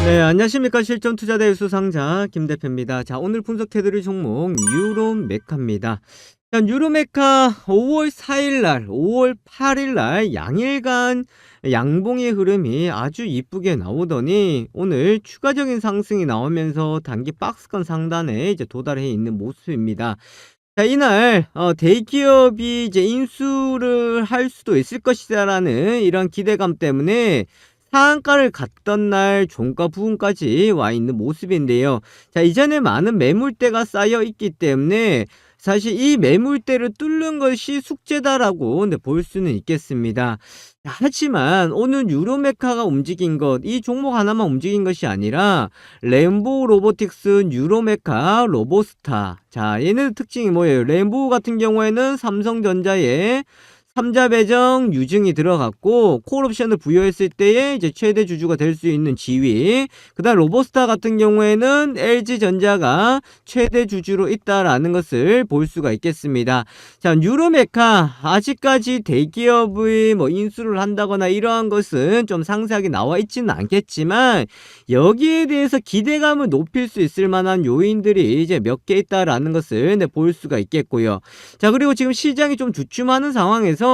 네, 안녕하십니까. 실전투자대 수상자 김대표입니다. 자, 오늘 분석해드릴 종목 유로메카입니다. 자, 유로메카 5월 4일날, 5월 8일날 양일간 양봉의 흐름이 아주 이쁘게 나오더니 오늘 추가적인 상승이 나오면서 단기 박스권 상단에 이제 도달해 있는 모습입니다. 자, 이날 대기업이 이제 인수를 할 수도 있을 것이다라는 이런 기대감 때문에 상한가를 갔던 날 종가 부근까지 와 있는 모습인데요. 자, 이전에 많은 매물대가 쌓여 있기 때문에 사실 이 매물대를 뚫는 것이 숙제다라고 볼 수는 있겠습니다. 하지만 오늘 유로메카가 움직인 것, 이 종목 하나만 움직인 것이 아니라 램보 로보틱스, 유로메카, 로보스타. 자, 얘네들 특징이 뭐예요? 램보 같은 경우에는 삼성전자의 3자 배정 유증이 들어갔고 콜옵션을 부여했을 때에 이제 최대 주주가 될 수 있는 지위. 그다음 로보스타 같은 경우에는 LG전자가 최대 주주로 있다라는 것을 볼 수가 있겠습니다. 자, 유로메카 아직까지 대기업의 인수를 한다거나 이러한 것은 좀 상세하게 나와 있지는 않겠지만 여기에 대해서 기대감을 높일 수 있을 만한 요인들이 이제 몇 개 있다라는 것을 볼 수가 있겠고요. 자, 그리고 지금 시장이 좀 주춤하는 상황에서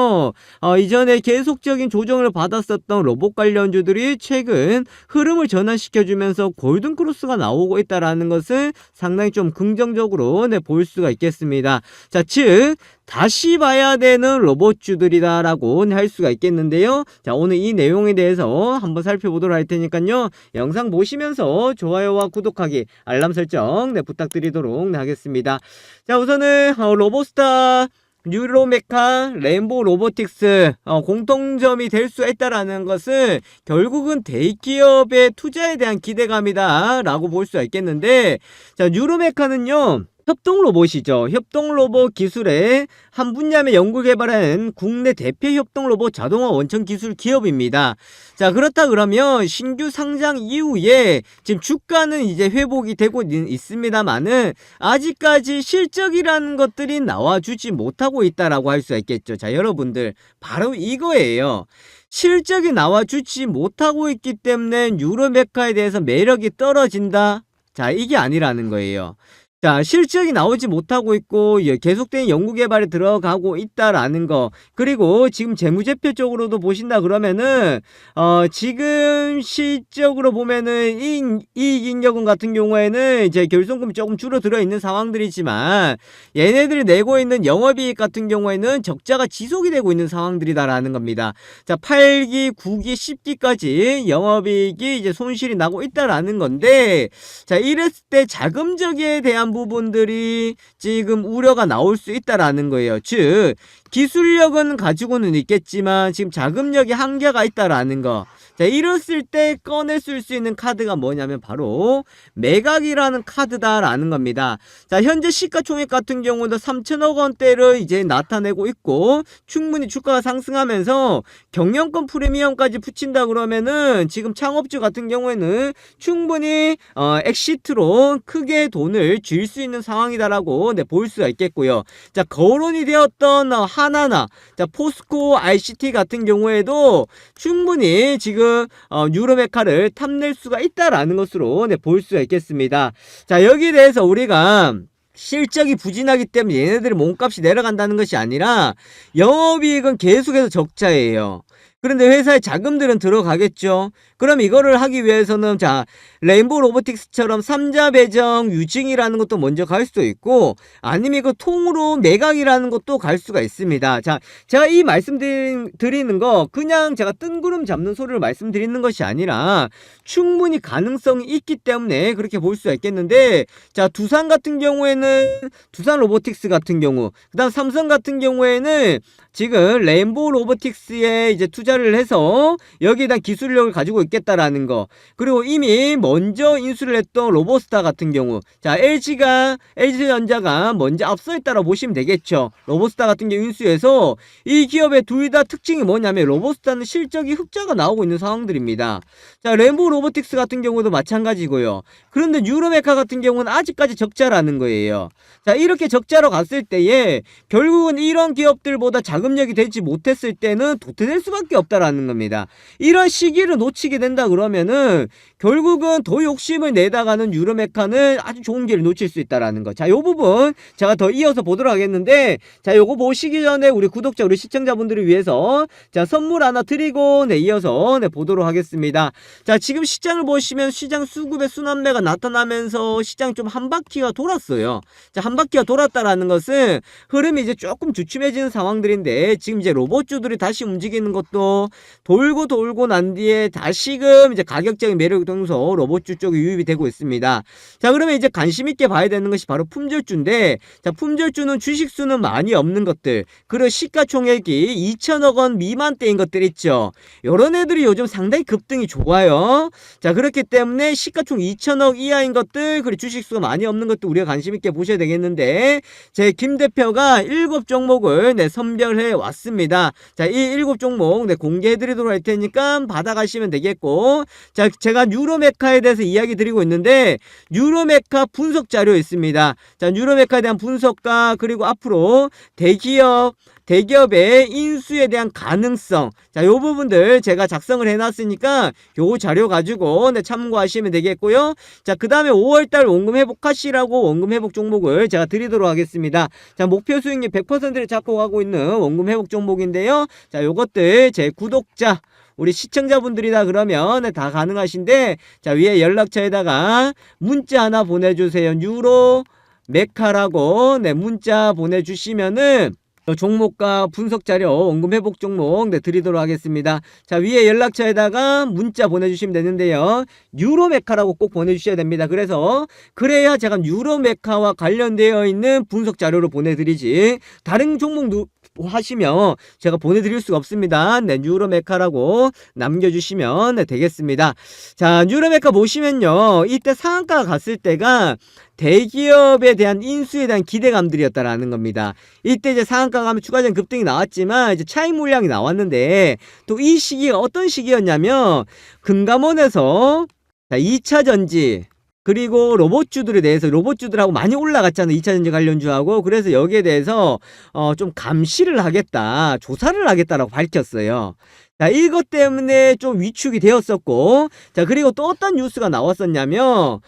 이전에 계속적인 조정을 받았었던 로봇 관련주들이 최근 흐름을 전환시켜주면서 골든크로스가 나오고 있다라는 것을 상당히 좀 긍정적으로 볼 수가 있겠습니다. 자, 즉 다시 봐야 되는 로봇주들이다라고 할 수가 있겠는데요. 자, 오늘 이 내용에 대해서 한번 살펴보도록 할 테니까요. 영상 보시면서 좋아요와 구독하기, 알람 설정 부탁드리도록 하겠습니다. 자, 우선은 로보스타, 유로메카, 램보 로보틱스 공통점이 될 수 있다라는 것은 결국은 대기업의 투자에 대한 기대감이다 라고 볼 수가 있겠는데, 자, 유로메카는요 협동 로봇이죠. 협동 로봇 기술의 한 분야의 연구 개발한 국내 대표 협동 로봇 자동화 원천 기술 기업입니다. 자, 그렇다 그러면 신규 상장 이후에 지금 주가는 이제 회복이 되고 있습니다만은 아직까지 실적이라는 것들이 나와주지 못하고 있다라고 할 수가 있겠죠. 자, 여러분들 바로 이거예요. 실적이 나와주지 못하고 있기 때문에 유로메카에 대해서 매력이 떨어진다? 자, 이게 아니라는 거예요. 자, 실적이 나오지 못하고 있고 계속된 연구개발에 들어가고 있다라는 거, 그리고 지금 재무제표 쪽으로도 보신다 그러면은 지금 실적으로 보면은 이익잉여금 같은 경우에는 이제 결손금이 조금 줄어들어 있는 상황들이지만 얘네들이 내고 있는 영업이익 같은 경우에는 적자가 지속이 되고 있는 상황들이다라는 겁니다. 자, 8기, 9기, 10기까지 영업이익이 이제 손실이 나고 있다라는 건데, 자, 이랬을 때 자금적에 대한 부분들이 지금 우려가 나올 수 있다라는 거예요. 즉 기술력은 가지고는 있겠지만 지금 자금력이 한계가 있다라는 거. 자, 이랬을 때 꺼낼 수 있는 카드가 뭐냐면 바로 매각이라는 카드다라는 겁니다. 자, 현재 시가총액 같은 경우도 3천억 원대를 이제 나타내고 있고 충분히 주가가 상승하면서 경영권 프리미엄까지 붙인다 그러면은 지금 창업주 같은 경우에는 충분히 엑시트로 크게 돈을 줄 수 있는 상황이다라고 볼 수가 있겠고요. 자, 거론이 되었던 하나나, 자, 포스코 ICT 같은 경우에도 충분히 지금 유로메카를 탐낼 수가 있다라는 것으로 볼 수가 있겠습니다. 자, 여기에 대해서 우리가 실적이 부진하기 때문에 얘네들의 몸값이 내려간다는 것이 아니라 영업이익은 계속해서 적자예요. 그런데 회사에 자금들은 들어가겠죠. 그럼 이거를 하기 위해서는 자, 레인보우 로보틱스처럼 3자 배정 유증이라는 것도 먼저 갈 수도 있고, 아니면 이거 통으로 매각이라는 것도 갈 수가 있습니다. 자, 제가 이 말씀드리는 거 그냥 제가 뜬구름 잡는 소리를 말씀드리는 것이 아니라 충분히 가능성이 있기 때문에 그렇게 볼 수가 있겠는데, 자, 두산 같은 경우에는 두산 로보틱스 같은 경우, 그 다음 삼성 같은 경우에는 지금 레인보우 로보틱스에 이제 투자를 해서 여기에 대한 기술력을 가지고 있겠다라는 거, 그리고 이미 먼저 인수를 했던 로보스타 같은 경우, 자, LG전자가 먼저 앞서 있다라고 보시면 되겠죠. 로보스타 같은 경우 인수해서 이 기업의 둘 다 특징이 뭐냐면 로보스타는 실적이 흑자가 나오고 있는 상황들입니다. 자, 램보 로보틱스 같은 경우도 마찬가지고요. 그런데 유로메카 같은 경우는 아직까지 적자라는 거예요. 자, 이렇게 적자로 갔을 때에 결국은 이런 기업들보다 자금력이 되지 못했을 때는 도태될 수밖에 없다라는 겁니다. 이런 시기를 놓치게 된다 그러면은 결국은 더 욕심을 내다가는 유로메카는 아주 좋은 기회를 놓칠 수 있다라는 거. 자, 요 부분 제가 더 이어서 보도록 하겠는데, 자, 요거 보시기 전에 우리 구독자, 우리 시청자분들을 위해서 자, 선물 하나 드리고 이어서 보도록 하겠습니다. 자, 지금 시장을 보시면 시장 수급의 순환매가 나타나면서 시장이 좀 한 바퀴가 돌았어요. 자, 한 바퀴가 돌았다라는 것은 흐름이 이제 조금 주춤해지는 상황들인데, 지금 이제 로봇주들이 다시 움직이는 것도 돌고 난 뒤에 다시금 이제 가격적인 매력이 통해서 로봇주 쪽이 유입이 되고 있습니다. 자, 그러면 이제 관심 있게 봐야 되는 것이 바로 품절주인데, 자, 품절주는 주식수는 많이 없는 것들, 그리고 시가총액이 2천억 원 미만대인 것들 있죠. 요런 애들이 요즘 상당히 급등이 좋아요. 자, 그렇기 때문에 시가총 2천억 이하인 것들, 그리고 주식수가 많이 없는 것도 우리가 관심 있게 보셔야 되겠는데, 제 김 대표가 7종목을 선별해 왔습니다. 자, 이 7종목 공개해 드리도록 할 테니까 받아가시면 되겠고, 자, 제가 유로메카에 대해서 이야기 드리고 있는데, 유로메카 분석 자료 있습니다. 자, 유로메카에 대한 분석과 그리고 앞으로 대기업의 인수에 대한 가능성, 자, 요 부분들 제가 작성을 해놨으니까 요 자료 가지고 참고하시면 되겠고요. 자, 그 다음에 5월달 원금회복 카시라고 원금회복 종목을 제가 드리도록 하겠습니다. 자, 목표 수익률 100%를 잡고 가고 있는 원금회복 종목인데요. 자, 요것들 제 구독자, 우리 시청자분들이다 그러면 다 가능하신데, 자, 위에 연락처에다가 문자 하나 보내주세요. 유로 메카라고 문자 보내주시면은 종목과 분석자료, 원금회복 종목 드리도록 하겠습니다. 자, 위에 연락처에다가 문자 보내주시면 되는데요. 유로메카라고 꼭 보내주셔야 됩니다. 그래야 제가 유로메카와 관련되어 있는 분석자료를 보내드리지, 다른 종목 하시면 제가 보내드릴 수가 없습니다. 유로메카라고 남겨주시면 되겠습니다. 자, 유로메카 보시면요, 이때 상한가가 갔을 때가 대기업에 대한 인수에 대한 기대감들이었다라는 겁니다. 이때 이제 상한가가 가면 추가적인 급등이 나왔지만 이제 차익 물량이 나왔는데, 또 이 시기가 어떤 시기였냐면 금감원에서 2차전지 그리고 로봇주들에 대해서, 로봇주들하고 많이 올라갔잖아요. 2차전지 관련주하고. 그래서 여기에 대해서 좀 감시를 하겠다, 조사를 하겠다라고 밝혔어요. 자, 이것 때문에 좀 위축이 되었었고, 자, 그리고 또 어떤 뉴스가 나왔었냐면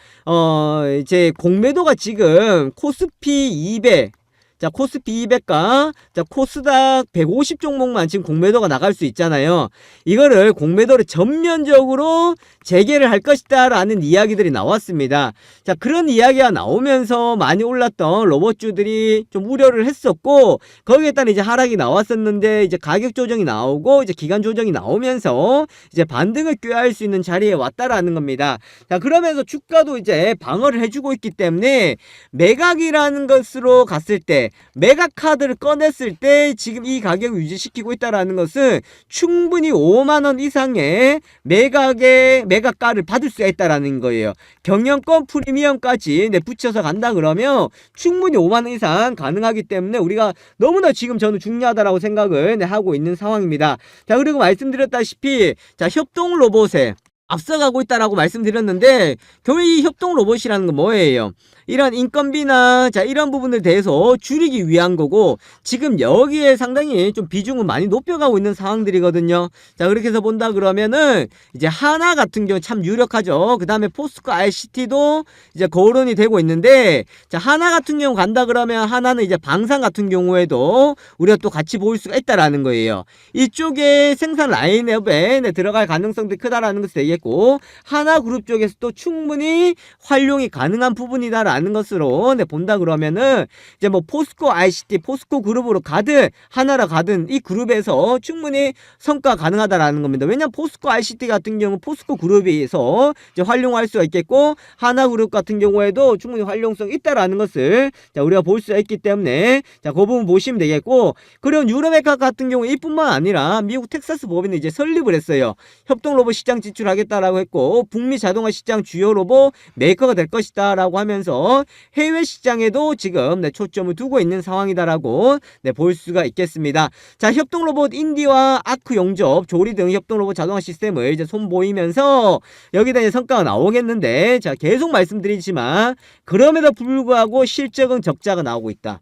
이제 공매도가 지금 코스피 200, 자, 코스피 200과 자, 코스닥 150 종목만 지금 공매도가 나갈 수 있잖아요. 이거를 공매도를 전면적으로 재개를 할 것이다 라는 이야기들이 나왔습니다. 자, 그런 이야기가 나오면서 많이 올랐던 로봇주들이 좀 우려를 했었고, 거기에 따른 이제 하락이 나왔었는데, 이제 가격 조정이 나오고 이제 기간 조정이 나오면서 이제 반등을 꾀할 수 있는 자리에 왔다라는 겁니다. 자, 그러면서 주가도 이제 방어를 해주고 있기 때문에 매각이라는 것으로 갔을 때, 매각 카드를 꺼냈을 때 지금 이 가격을 유지시키고 있다라는 것은 충분히 5만원 이상의 매각가를 받을 수가 있다라는 거예요. 경영권 프리미엄까지 붙여서 간다 그러면 충분히 5만원 이상 가능하기 때문에 우리가 너무나 지금 저는 중요하다라고 생각을 하고 있는 상황입니다. 자, 그리고 말씀드렸다시피, 자, 협동 로봇에 앞서가고 있다라고 말씀드렸는데, 결국 이 협동 로봇이라는 건 뭐예요? 이런 인건비나 자, 이런 부분에 대해서 줄이기 위한 거고, 지금 여기에 상당히 좀 비중을 많이 높여가고 있는 상황들이거든요. 자, 그렇게 해서 본다 그러면은 이제 하나 같은 경우 참 유력하죠. 그 다음에 포스코 ICT도 이제 거론이 되고 있는데, 자, 하나 같은 경우 간다 그러면 하나는 이제 방산 같은 경우에도 우리가 또 같이 볼 수가 있다라는 거예요. 이쪽에 생산 라인업에 들어갈 가능성도 크다라는 것이 되겠고, 하나그룹 쪽에서 또 충분히 활용이 가능한 부분이다라는 것으로 본다 그러면은 이제 뭐 포스코 ICT, 포스코 그룹으로 가든 하나라 가든 이 그룹에서 충분히 성과 가능하다라는 겁니다. 왜냐면 포스코 ICT 같은 경우 포스코 그룹에서 이제 활용할 수가 있겠고, 하나그룹 같은 경우에도 충분히 활용성 있다라는 것을 자, 우리가 볼 수가 있기 때문에 자, 그 부분 보시면 되겠고, 그리고 유로메카 같은 경우 이뿐만 아니라 미국 텍사스 법인이 이제 설립을 했어요. 협동 로봇 시장 진출하겠다라고 했고, 북미 자동화 시장 주요 로봇 메이커가 될 것이다 라고 하면서 해외 시장에도 지금 초점을 두고 있는 상황이다라고 볼 수가 있겠습니다. 자, 협동 로봇 인디와 아크 용접, 조리 등 협동 로봇 자동화 시스템을 이제 손보이면서 여기다 이제 성과가 나오겠는데, 자, 계속 말씀드리지만 그럼에도 불구하고 실적은 적자가 나오고 있다.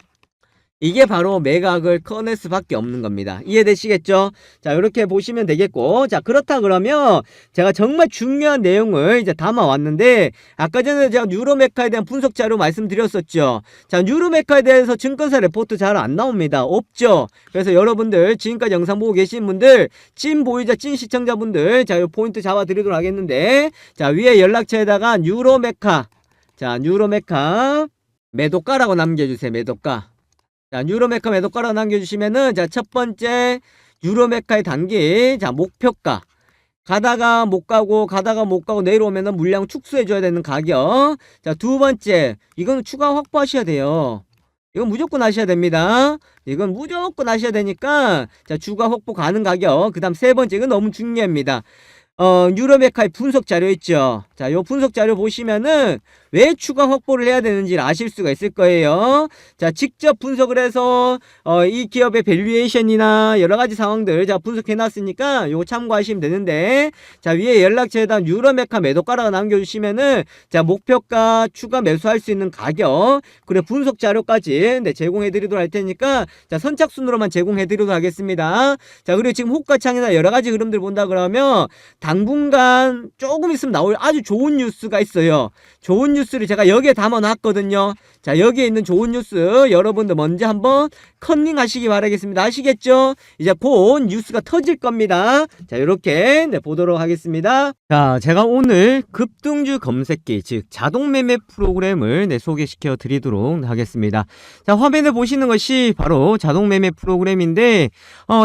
이게 바로 매각을 꺼낼 수밖에 없는 겁니다. 이해되시겠죠? 자, 이렇게 보시면 되겠고, 자, 그렇다 그러면 제가 정말 중요한 내용을 이제 담아왔는데, 아까 전에 제가 뉴로메카에 대한 분석 자료 말씀드렸었죠. 자, 뉴로메카에 대해서 증권사 레포트 잘 안 나옵니다. 없죠? 그래서 여러분들 지금까지 영상 보고 계신 분들, 찐 보유자, 찐 시청자분들, 자, 요 포인트 잡아드리도록 하겠는데, 자, 위에 연락처에다가 뉴로메카, 자, 뉴로메카 매도가라고 남겨주세요. 매도가. 자, 뉴로메카 매도가라고 남겨주시면은, 자, 첫 번째, 뉴로메카의 단기, 자, 목표가. 가다가 못 가고, 내려오면은 물량 축소해줘야 되는 가격. 자, 두 번째, 이건 추가 확보하셔야 돼요. 이건 무조건 하셔야 됩니다. 이건 무조건 하셔야 되니까, 자, 추가 확보 가능 가격. 그 다음 세 번째, 이건 너무 중요합니다. 뉴로메카의 분석 자료 있죠. 자, 요 분석 자료 보시면은 왜 추가 확보를 해야 되는지를 아실 수가 있을 거예요. 자, 직접 분석을 해서 이 기업의 밸류에이션이나 여러 가지 상황들 자 분석해 놨으니까 요거 참고하시면 되는데, 자, 위에 연락처에다 뉴로메카 매도가라고 남겨주시면은, 자, 목표가 추가 매수할 수 있는 가격 그리고 분석 자료까지 제공해 드리도록 할 테니까, 자, 선착순으로만 제공해 드리도록 하겠습니다. 자, 그리고 지금 호가창이나 여러 가지 흐름들 본다 그러면 당분간 조금 있으면 나올 아주 좋은 뉴스가 있어요. 좋은 뉴스를 제가 여기에 담아 놨거든요. 자, 여기에 있는 좋은 뉴스 여러분들 먼저 한번 컨닝 하시기 바라겠습니다. 아시겠죠? 이제 곧 뉴스가 터질 겁니다. 자, 이렇게 보도록 하겠습니다. 자, 제가 오늘 급등주 검색기, 즉 자동 매매 프로그램을 소개시켜 드리도록 하겠습니다. 자, 화면에 보시는 것이 바로 자동 매매 프로그램인데,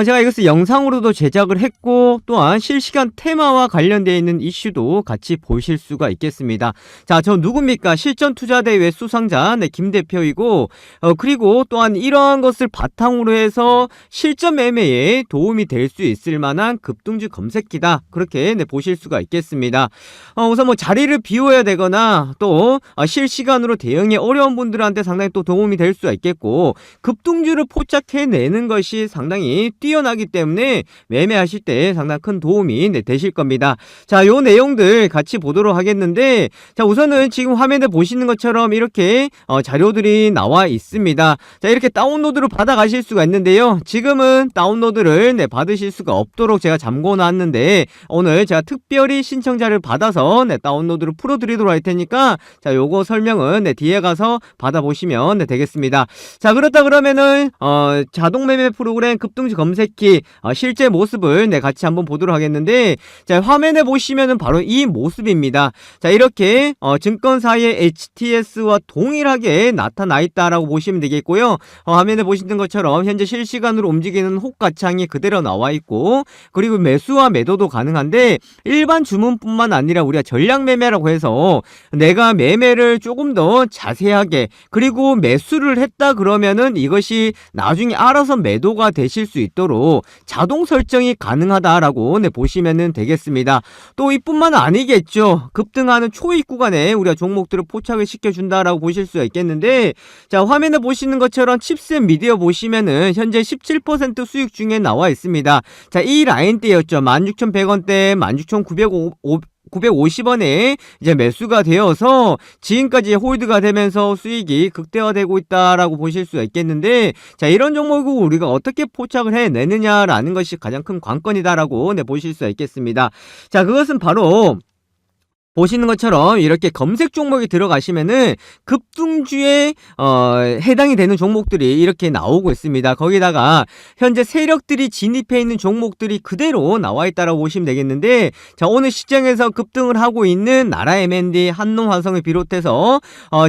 제가 이것을 영상으로도 제작을 했고, 또한 실시간 테마와 관련되어 있는 이슈도 같이 보실 수가 있겠습니다. 자, 저 누굽니까? 실전투자대회 수상자 김 대표이고, 그리고 또한 이러한 것을 바탕으로 해서 실전 매매에 도움이 될 수 있을 만한 급등주 검색기다. 그렇게 보실 수가 있겠습니다. 우선 뭐 자리를 비워야 되거나 또 실시간으로 대응이 어려운 분들한테 상당히 또 도움이 될 수가 있겠고, 급등주를 포착해내는 것이 상당히 뛰어나기 때문에 매매하실 때 상당히 큰 도움이 되실 겁니다. 자, 요 내용들 같이 보도록 하겠는데, 자, 우선은 지금 화면에 보시는 것처럼 이렇게 자료들이 나와 있습니다. 자, 이렇게 다운로드를 받아 가실 수가 있는데요. 지금은 다운로드를 받으실 수가 없도록 제가 잠궈 놨는데, 오늘 제가 특별히 신청자를 받아서 다운로드를 풀어 드리도록 할 테니까, 자, 요거 설명은 뒤에 가서 받아보시면 되겠습니다. 자, 그렇다 그러면은 자동 매매 프로그램 급등주 검색기 실제 모습을 같이 한번 보도록 하겠는데, 자, 화면에 보시면은 바로 이 모습입니다. 자, 이렇게 증권사의 HTS와 동일하게 나타나 있다라고 보시면 되겠고요. 화면에 보시는 것처럼 현재 실시간으로 움직이는 호가창이 그대로 나와 있고, 그리고 매수와 매도도 가능한데, 일반 주문뿐만 아니라 우리가 전략 매매라고 해서 내가 매매를 조금 더 자세하게, 그리고 매수를 했다 그러면은 이것이 나중에 알아서 매도가 되실 수 있도록 자동 설정이 가능하다라고 보시면 되겠습니다. 또 이뿐만 아니겠죠. 급등하는 초입 구간에 우리가 종목들을 포착을 시켜준다라고 보실 수가 있겠는데, 자, 화면에 보시는 것처럼 칩셋 미디어 보시면은 현재 17% 수익 중에 나와 있습니다. 자, 이 라인대였죠. 16,100원대, 16,950원에 이제 매수가 되어서 지금까지 홀드가 되면서 수익이 극대화되고 있다라고 보실 수가 있겠는데, 자, 이런 종목을 우리가 어떻게 포착을 해내느냐라는 것이 가장 큰 관건이다라고 보실 수가 있겠습니다. 자, 그것은 바로 보시는 것처럼 이렇게 검색 종목에 들어가시면은 급등주에 해당이 되는 종목들이 이렇게 나오고 있습니다. 거기다가 현재 세력들이 진입해 있는 종목들이 그대로 나와 있다라고 보시면 되겠는데, 자, 오늘 시장에서 급등을 하고 있는 나라 M&D, 한농화성을 비롯해서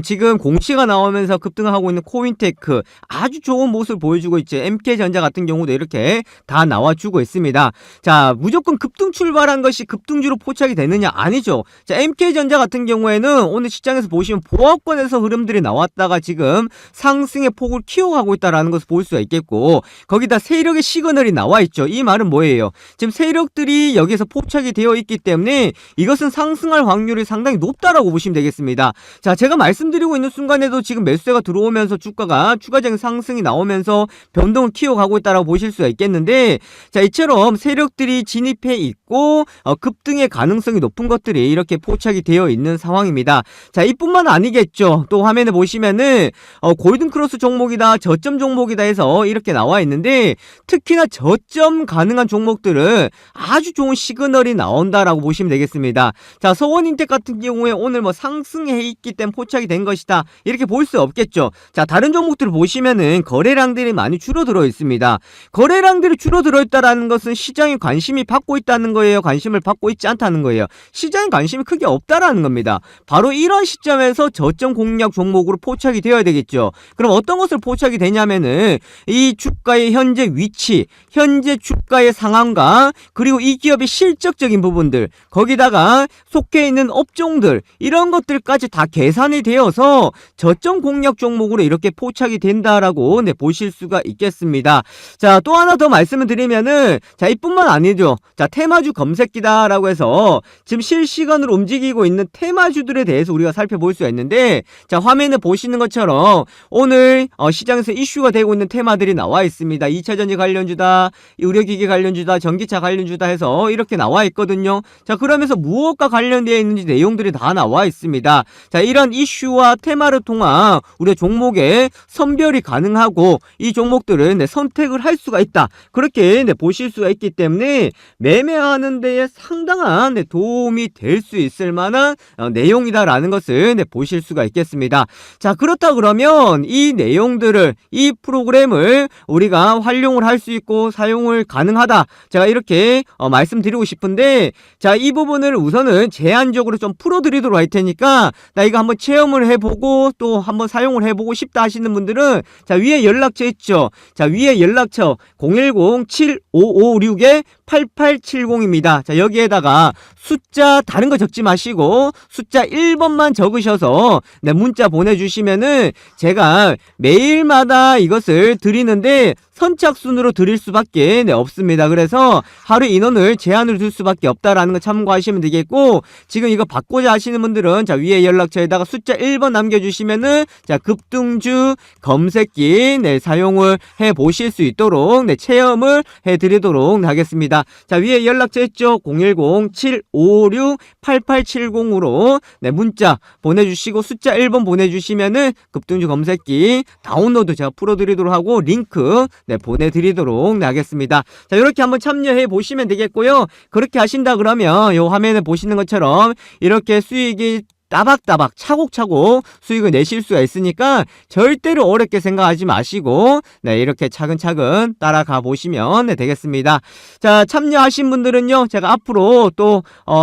지금 공시가 나오면서 급등을 하고 있는 코인테크 아주 좋은 모습을 보여주고 있죠. MK전자 같은 경우도 이렇게 다 나와주고 있습니다. 자, 무조건 급등 출발한 것이 급등주로 포착이 되느냐? 아니죠. 자, MK전자 같은 경우에는 오늘 시장에서 보시면 보합권에서 흐름들이 나왔다가 지금 상승의 폭을 키워가고 있다는 것을 볼 수가 있겠고, 거기다 세력의 시그널이 나와 있죠. 이 말은 뭐예요? 지금 세력들이 여기서 포착이 되어 있기 때문에 이것은 상승할 확률이 상당히 높다라고 보시면 되겠습니다. 자, 제가 말씀드리고 있는 순간에도 지금 매수세가 들어오면서 주가가 추가적인 상승이 나오면서 변동을 키워가고 있다라고 보실 수가 있겠는데, 자, 이처럼 세력들이 진입해 있고 급등의 가능성이 높은 것들이 이렇게 포착이 되어 있는 상황입니다. 자, 이뿐만 아니겠죠. 또 화면에 보시면은 골든크로스 종목이다, 저점 종목이다 해서 이렇게 나와 있는데, 특히나 저점 가능한 종목들은 아주 좋은 시그널이 나온다라고 보시면 되겠습니다. 자, 서원인텍 같은 경우에 오늘 뭐 상승해 있기 때문에 포착이 된 것이다, 이렇게 볼 수 없겠죠. 자, 다른 종목들을 보시면은 거래량들이 많이 줄어들어 있습니다. 거래량들이 줄어들어 있다라는 것은 시장이 관심이 받고 있다는 거예요, 관심을 받고 있지 않다는 거예요? 시장에 관심이 크게 없다라는 겁니다. 바로 이런 시점에서 저점 공략 종목으로 포착이 되어야 되겠죠. 그럼 어떤 것을 포착이 되냐면은 이 주가의 현재 위치, 현재 주가의 상황과 그리고 이 기업의 실적적인 부분들, 거기다가 속해 있는 업종들, 이런 것들까지 다 계산이 되어서 저점 공략 종목으로 이렇게 포착이 된다라고 보실 수가 있겠습니다. 자, 또 하나 더 말씀을 드리면은, 자, 이뿐만 아니죠. 자, 테마주 검색기다라고 해서 지금 실시간으로 움직이고 있는 테마주들에 대해서 우리가 살펴볼 수가 있는데, 자, 화면에 보시는 것처럼 오늘 시장에서 이슈가 되고 있는 테마들이 나와 있습니다. 2차전지 관련주다, 의료기기 관련주다, 전기차 관련주다 해서 이렇게 나와 있거든요. 자, 그러면서 무엇과 관련되어 있는지 내용들이 다 나와 있습니다. 자, 이런 이슈와 테마를 통한 우리가 종목의 선별이 가능하고 이 종목들은 선택을 할 수가 있다, 그렇게 보실 수가 있기 때문에 매매하는 데에 상당한 도움이 될 수 있을 만한 내용이다라는 것을 보실 수가 있겠습니다. 자, 그렇다 그러면 이 내용들을, 이 프로그램을 우리가 활용을 할 수 있고 사용을 가능하다, 제가 이렇게 말씀드리고 싶은데, 자, 이 부분을 우선은 제한적으로 좀 풀어드리도록 할 테니까, 나 이거 한번 체험을 해보고 또 한번 사용을 해보고 싶다 하시는 분들은, 자, 위에 연락처 있죠. 자, 위에 연락처 010-7556-8870입니다. 자, 여기에다가 숫자 다른 거 적지 마시고 숫자 1번만 적으셔서 문자 보내주시면은 제가 매일마다 이것을 드리는데 선착순으로 드릴 수밖에 없습니다. 그래서 하루 인원을 제한을 둘 수밖에 없다라는 거 참고하시면 되겠고, 지금 이거 받고자 하시는 분들은 자, 위에 연락처에다가 숫자 1번 남겨주시면은 자, 급등주 검색기 사용을 해 보실 수 있도록 체험을 해 드리도록 하겠습니다. 자, 위에 연락처 있죠. 010-756-8870으로 문자 보내주시고 숫자 1번 보내주시면은 급등주 검색기 다운로드 제가 풀어드리도록 하고 링크 보내드리도록 하겠습니다. 자, 이렇게 한번 참여해 보시면 되겠고요. 그렇게 하신다 그러면 요 화면에 보시는 것처럼 이렇게 수익이 따박따박 차곡차곡 수익을 내실 수가 있으니까 절대로 어렵게 생각하지 마시고 이렇게 차근차근 따라가 보시면 되겠습니다. 자, 참여하신 분들은요, 제가 앞으로 또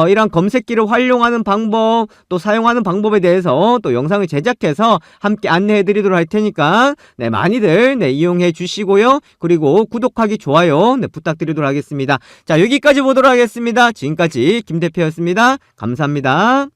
이런 검색기를 활용하는 방법, 또 사용하는 방법에 대해서 또 영상을 제작해서 함께 안내해 드리도록 할 테니까 많이들 이용해 주시고요. 그리고 구독하기, 좋아요 부탁드리도록 하겠습니다. 자, 여기까지 보도록 하겠습니다. 지금까지 김 대표였습니다. 감사합니다.